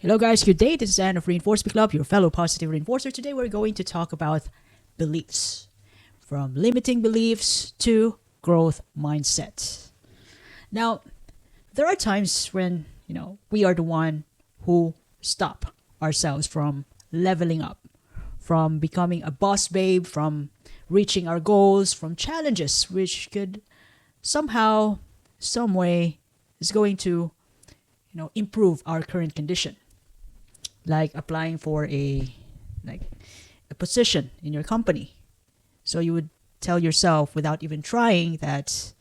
Hello, guys. Good day. This is Anne of Reinforcement Club, your fellow positive reinforcer. Today, we're going to talk about beliefs, from limiting beliefs to growth mindset. Now, there are times when we are the one who stop ourselves from leveling up, from becoming a boss babe, from reaching our goals, from challenges which could somehow, some way, is going to improve our current condition, like applying for like a position in your company. So you would tell yourself without even trying that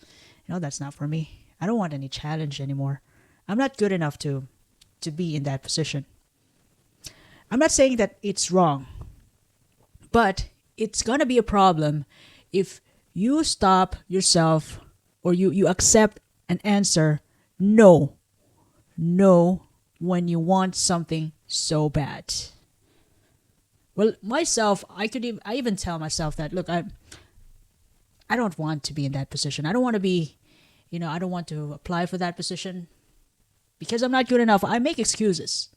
that's not for me. I don't want any challenge anymore. I'm not good enough to be in that position. I'm not saying that it's wrong, but it's going to be a problem if you stop yourself, or you accept an answer no, no, when you want something so bad. Well, myself, I even tell myself that, look, I don't want to be in that position. I don't want to be, I don't want to apply for that position because I'm not good enough. I make excuses.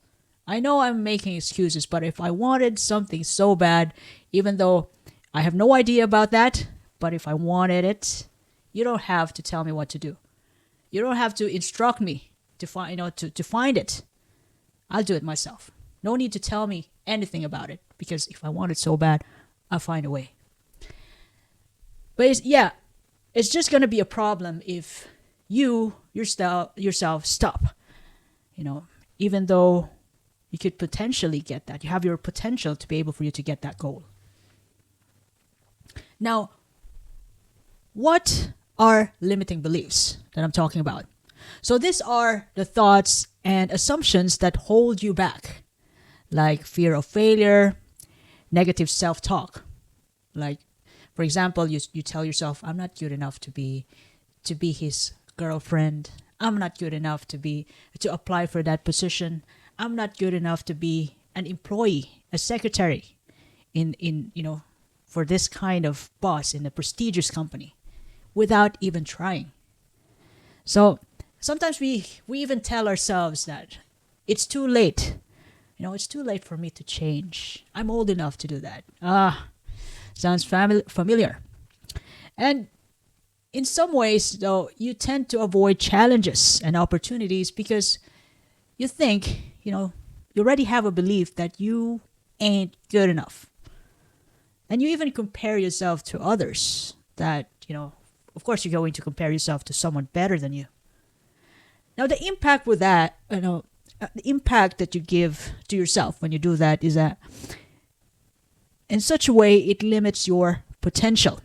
I know I'm making excuses, but if I wanted something so bad, even though I have no idea about that, but if I wanted it, you don't have to tell me what to do. You don't have to instruct me to find, to find it. I'll do it myself. No need to tell me anything about it, because if I want it so bad, I'll find a way. But it's just gonna be a problem if you yourself stop. Even though you could potentially get that, you have your potential to be able for you to get that goal. Now, what are limiting beliefs that I'm talking about? So these are the thoughts and assumptions that hold you back, like fear of failure, negative self-talk. Like, for example, you tell yourself, I'm not good enough to be his girlfriend. I'm not good enough to apply for that position. I'm not good enough to be an employee, a secretary in for this kind of boss in a prestigious company, without even trying. So sometimes we even tell ourselves that it's too late. It's too late for me to change. I'm old enough to do that. Sounds familiar. And in some ways, though, you tend to avoid challenges and opportunities because you think, you already have a belief that you ain't good enough. And you even compare yourself to others that, of course, you're going to compare yourself to someone better than you. Now, the impact with that, the impact that you give to yourself when you do that is that in such a way it limits your potential.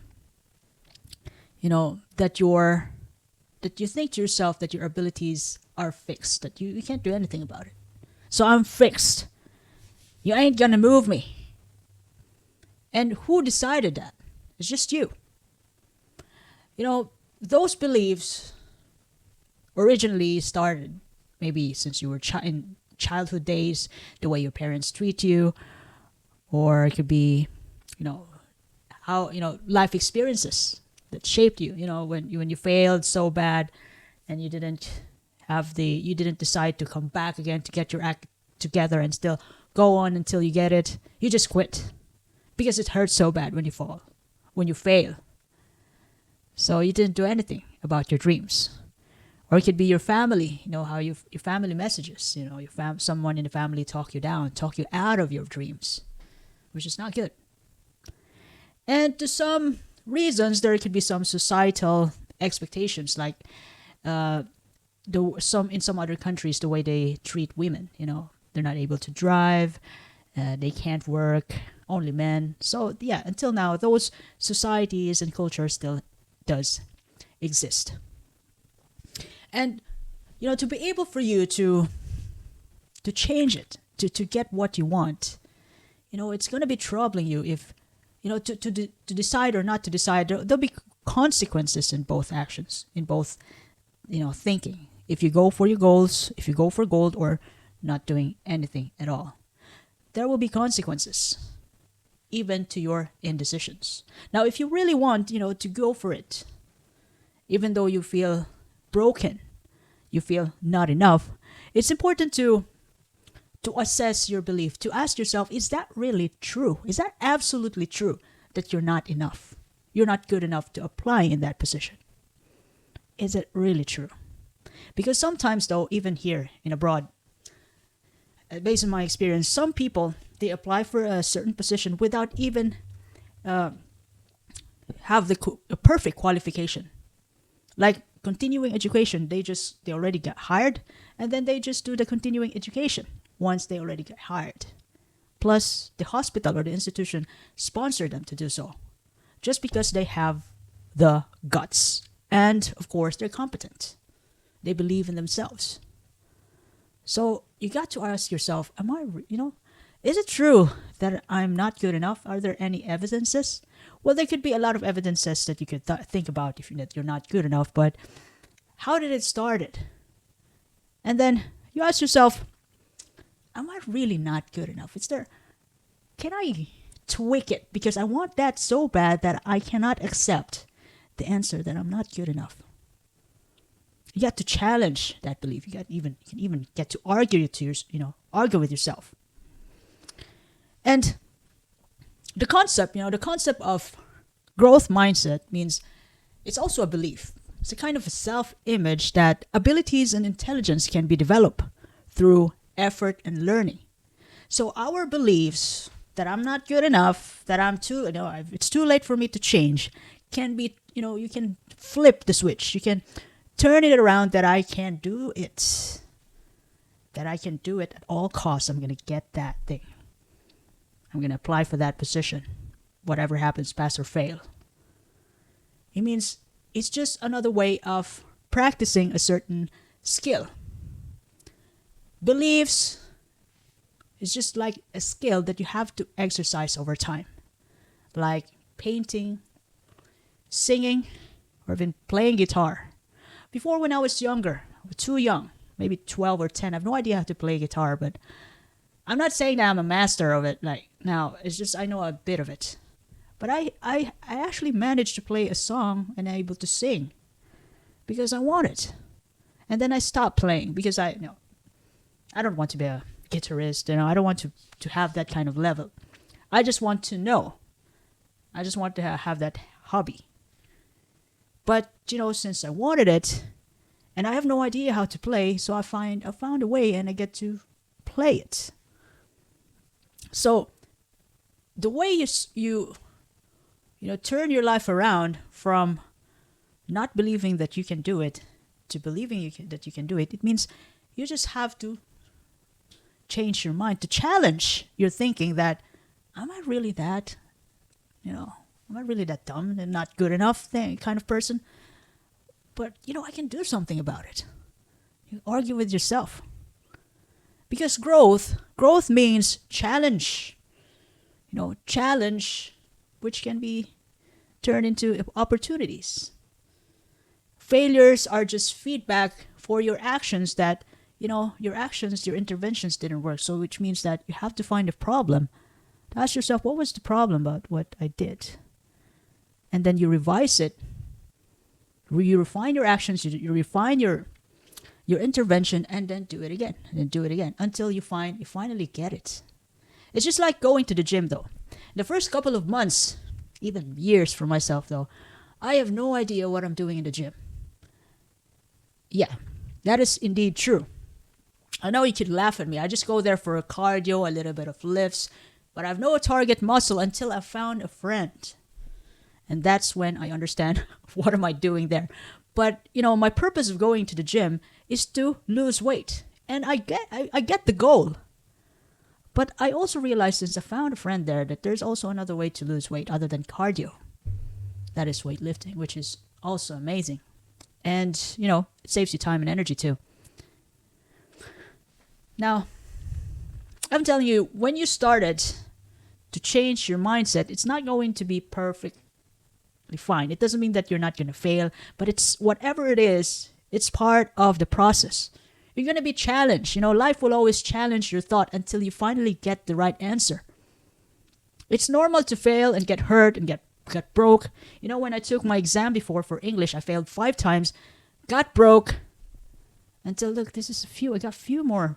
That you think to yourself that your abilities are fixed, that you can't do anything about it. So I'm fixed. You ain't gonna move me. And who decided that? It's just you. Those beliefs originally started maybe since you were in childhood days, the way your parents treat you, or it could be, how life experiences that shaped you. When you failed so bad, and you didn't decide to come back again to get your act together and still go on until you get it. You just quit because it hurts so bad when you fall, when you fail. So you didn't do anything about your dreams. Or it could be your family, how your family messages, someone in the family talk you down, talk you out of your dreams, which is not good. And to some reasons, there could be some societal expectations, like in some other countries, the way they treat women. They're not able to drive, they can't work, only men. So until now, those societies and culture still does exist. And to be able for you to change it, to get what you want, it's going to be troubling you if to decide or not to decide. There'll be consequences in both actions, in both thinking. If you go for your goals, if you go for gold, or not doing anything at all, there will be consequences, even to your indecisions. Now, if you really want, to go for it, even though you feel broken, you feel not enough, it's important to to assess your belief, to ask yourself, is that really true? Is that absolutely true that you're not enough? You're not good enough to apply in that position. Is it really true? Because sometimes, though, even here in abroad, based on my experience, some people, they apply for a certain position without even have a perfect qualification. Like continuing education, they already get hired, and then they just do the continuing education once they already get hired. Plus, the hospital or the institution sponsor them to do so, just because they have the guts, and of course, they're competent. They believe in themselves. So you got to ask yourself, is it true that I'm not good enough? Are there any evidences? Well, there could be a lot of evidences that you could think about if you're not good enough, but how did it start? And then you ask yourself, am I really not good enough? Can I tweak it? Because I want that so bad that I cannot accept the answer that I'm not good enough. You got to challenge that belief. You can even get to argue with yourself. And the concept of growth mindset means it's also a belief. It's a kind of a self-image that abilities and intelligence can be developed through effort and learning. So our beliefs that I'm not good enough, that it's too late for me to change, can be, you can flip the switch. You can turn it around that I can do it. That I can do it at all costs. I'm going to get that thing. I'm going to apply for that position. Whatever happens, pass or fail. It means it's just another way of practicing a certain skill. Beliefs is just like a skill that you have to exercise over time. Like painting, singing, or even playing guitar. Before, when I was younger, too young, maybe 12 or 10, I have no idea how to play guitar, but I'm not saying that I'm a master of it now. It's just I know a bit of it. But I actually managed to play a song and able to sing because I wanted. And then I stopped playing because I don't want to be a guitarist. I don't want to have that kind of level. I just want to know. I just want to have that hobby. But, since I wanted it, and I have no idea how to play, so I found a way and I get to play it. So, the way you turn your life around from not believing that you can do it to believing that you can do it, it means you just have to change your mind, to challenge your thinking that, am I really that, am I really that dumb and not good enough kind of person? But, I can do something about it. You argue with yourself. Because growth means challenge. Challenge, which can be turned into opportunities. Failures are just feedback for your actions that, your interventions didn't work. So which means that you have to find a problem. To ask yourself, what was the problem about what I did? And then you revise it. You refine your actions, you refine your intervention, and then do it again, and then do it again, until you finally get it. It's just like going to the gym, though. The first couple of months, even years for myself, though, I have no idea what I'm doing in the gym. Yeah, that is indeed true. I know you could laugh at me. I just go there for a cardio, a little bit of lifts, but I have no target muscle until I found a friend. And that's when I understand what am I doing there. But, my purpose of going to the gym is to lose weight. And I get the goal. But I also realized, since I found a friend there, that there's also another way to lose weight other than cardio. That is weightlifting, which is also amazing. And, it saves you time and energy too. Now, I'm telling you, when you started to change your mindset, it's not going to be perfectly fine. It doesn't mean that you're not going to fail, but it's whatever it is, it's part of the process. You're going to be challenged. Life will always challenge your thought until you finally get the right answer. It's normal to fail and get hurt and get broke. When I took my exam before for English, I failed 5 times, got broke, until look, I got few more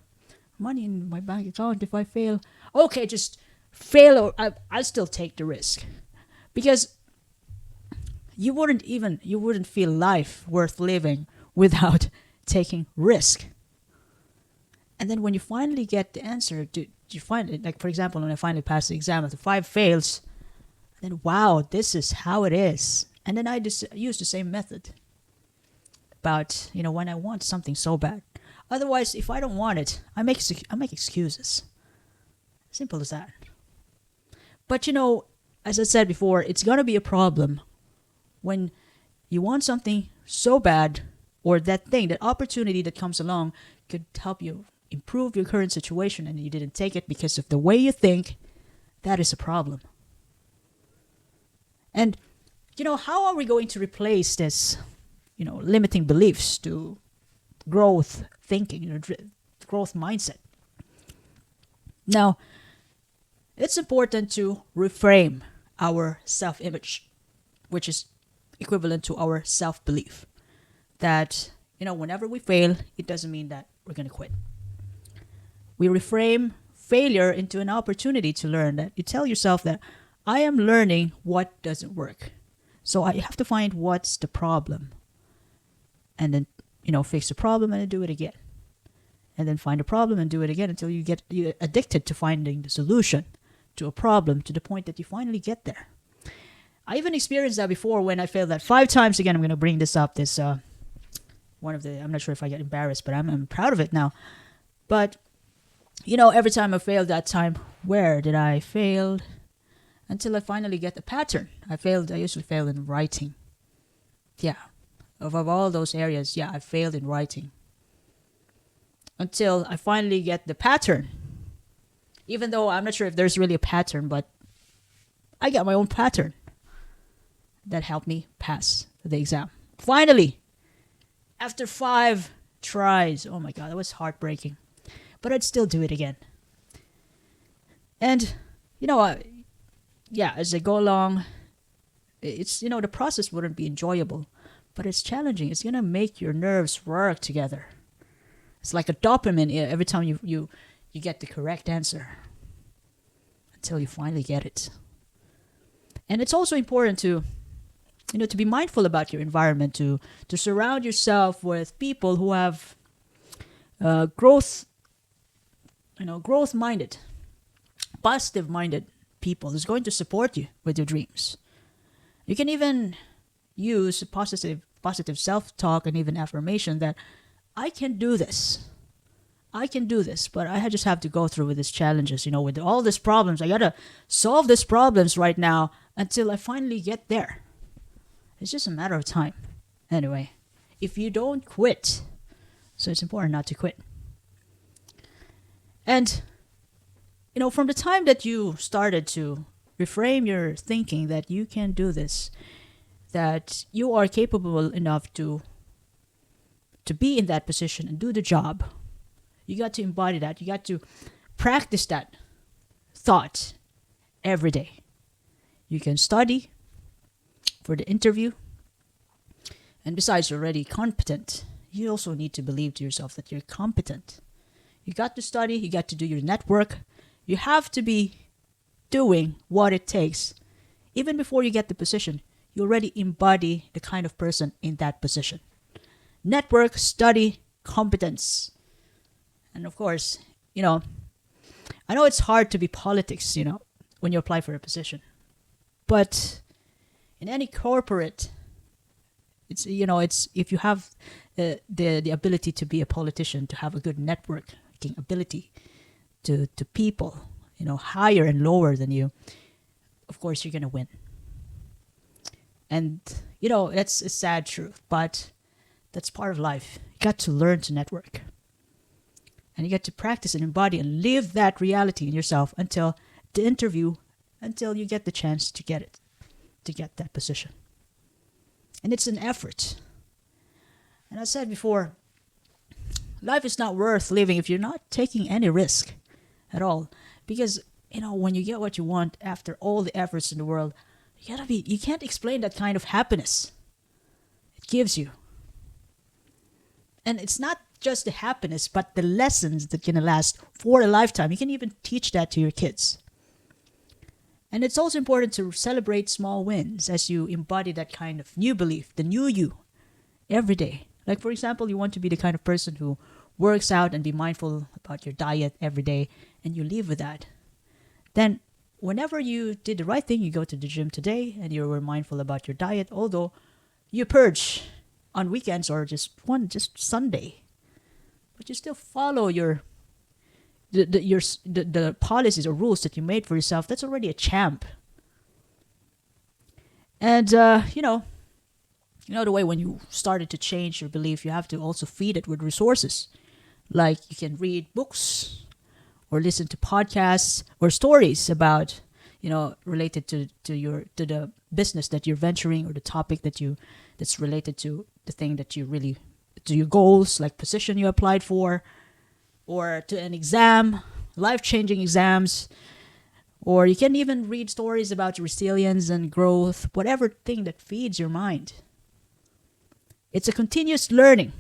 money in my bank account if I fail. Okay, just fail, or I'll still take the risk, because you wouldn't feel life worth living without taking risk. And then when you finally get the answer, you find it, like for example, when I finally passed the exam after 5 fails, then wow, this is how it is. And then I just use the same method. But when I want something so bad. Otherwise, if I don't want it, I make excuses. Simple as that. But as I said before, it's gonna be a problem when you want something so bad, or that thing, that opportunity that comes along could help you improve your current situation, and you didn't take it because of the way you think. That is a problem. And how are we going to replace this limiting beliefs to growth thinking, growth mindset? Now, it's important to reframe our self-image, which is equivalent to our self-belief. That, whenever we fail, it doesn't mean that we're going to quit. We reframe failure into an opportunity to learn. That you tell yourself that I am learning what doesn't work. So I have to find what's the problem. And then, fix the problem and then do it again. And then find a problem and do it again until you get addicted to finding the solution to a problem, to the point that you finally get there. I even experienced that before when I failed that 5 times. Again, I'm going to bring this up. This one of the, I'm not sure if I get embarrassed, but I'm proud of it now. But, every time I failed that time, where did I fail? Until I finally get the pattern. I usually fail in writing. Yeah. Of all those areas, I failed in writing. Until I finally get the pattern. Even though I'm not sure if there's really a pattern, but I got my own pattern that helped me pass the exam. Finally, after 5 tries. Oh my God, that was heartbreaking. But I'd still do it again. And, as I go along, it's, the process wouldn't be enjoyable, but it's challenging. It's going to make your nerves work together. It's like a dopamine every time you get the correct answer until you finally get it. And it's also important to be mindful about your environment, to surround yourself with people who have growth-minded, positive-minded people who's going to support you with your dreams. You can even use positive self-talk and even affirmation that I can do this. I can do this, but I just have to go through with these challenges, with all these problems. I gotta solve these problems right now until I finally get there. It's just a matter of time. Anyway, if you don't quit, so it's important not to quit. And, from the time that you started to reframe your thinking that you can do this, that you are capable enough to be in that position and do the job, you got to embody that. You got to practice that thought every day. You can study for the interview. And besides, you're already competent. You also need to believe to yourself that you're competent. You got to study. You got to do your network. You have to be doing what it takes. Even before you get the position, you already embody the kind of person in that position. Network, study, competence. And of course, I know it's hard to be politics, when you apply for a position. But in any corporate, it's if you have the ability to be a politician, to have a good networking ability to people, higher and lower than you, of course you're gonna win. And that's a sad truth, but that's part of life. You got to learn to network. And you get to practice and embody and live that reality in yourself until the interview, until you get the chance to get that position. And it's an effort. And I said before, life is not worth living if you're not taking any risk at all. Because, when you get what you want after all the efforts in the world, you can't explain that kind of happiness it gives you. And it's not just the happiness, but the lessons that can last for a lifetime. You can even teach that to your kids. And it's also important to celebrate small wins as you embody that kind of new belief, the new you, every day. Like, for example, you want to be the kind of person who works out and be mindful about your diet every day, and you live with that. Then, whenever you did the right thing, you go to the gym today and you were mindful about your diet, although you purge on weekends or just Sunday, but you still follow the policies or rules that you made for yourself. That's already a champ. And the way when you started to change your belief, you have to also feed it with resources. Like you can read books or listen to podcasts or stories about, related to the business that you're venturing, or the topic that's related to the thing that you really, to your goals, like position you applied for, or to an exam, life-changing exams. Or you can even read stories about resilience and growth, whatever thing that feeds your mind. It's a continuous learning,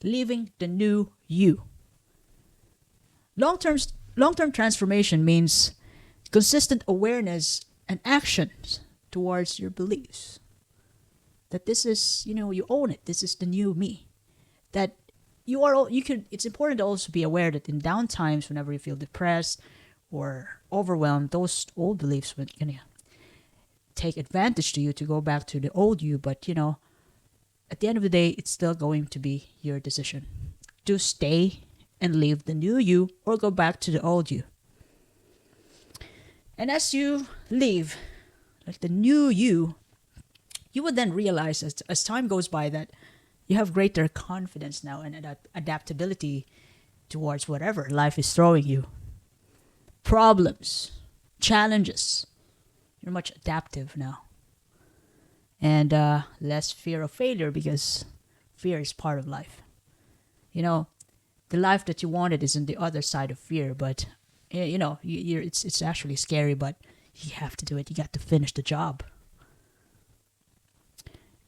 living the new you. Long-term transformation means consistent awareness and actions towards your beliefs. That this is, you own it. This is the new me. That it's important to also be aware that in down times, whenever you feel depressed or overwhelmed, those old beliefs will take advantage to you to go back to the old you. But, at the end of the day, it's still going to be your decision to stay and live the new you or go back to the old you. And as you live like the new you would then realize as time goes by that you have greater confidence now and adaptability towards whatever life is throwing you. Problems, challenges. You're much adaptive now. And less fear of failure, because fear is part of life. The life that you wanted is on the other side of fear, but it's actually scary, but you have to do it. You got to finish the job.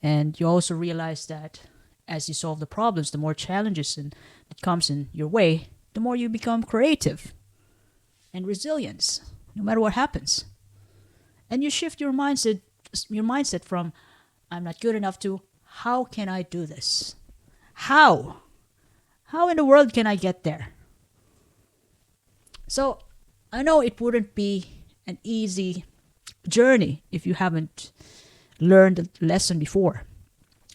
And you also realize that as you solve the problems, the more challenges that comes in your way, the more you become creative and resilience, no matter what happens. And you shift your mindset from I'm not good enough to how can I do this? How in the world can I get there? So I know it wouldn't be an easy journey if you haven't learned the lesson before.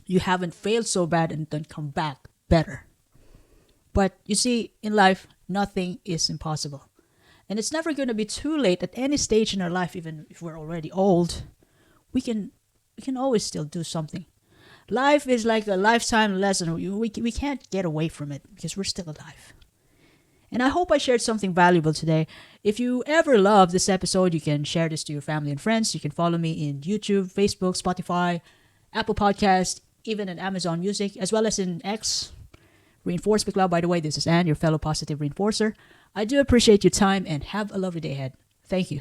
You haven't failed so bad and then come back better. But you see, in life, nothing is impossible. And it's never going to be too late at any stage in our life, even if we're already old. We can always still do something. Life is like a lifetime lesson. We can't get away from it because we're still alive. And I hope I shared something valuable today. If you ever love this episode, you can share this to your family and friends. You can follow me in YouTube, Facebook, Spotify, Apple Podcast, even in Amazon Music, as well as in X, Reinforcement Club. By the way, this is Anne, your fellow positive reinforcer. I do appreciate your time and have a lovely day ahead. Thank you.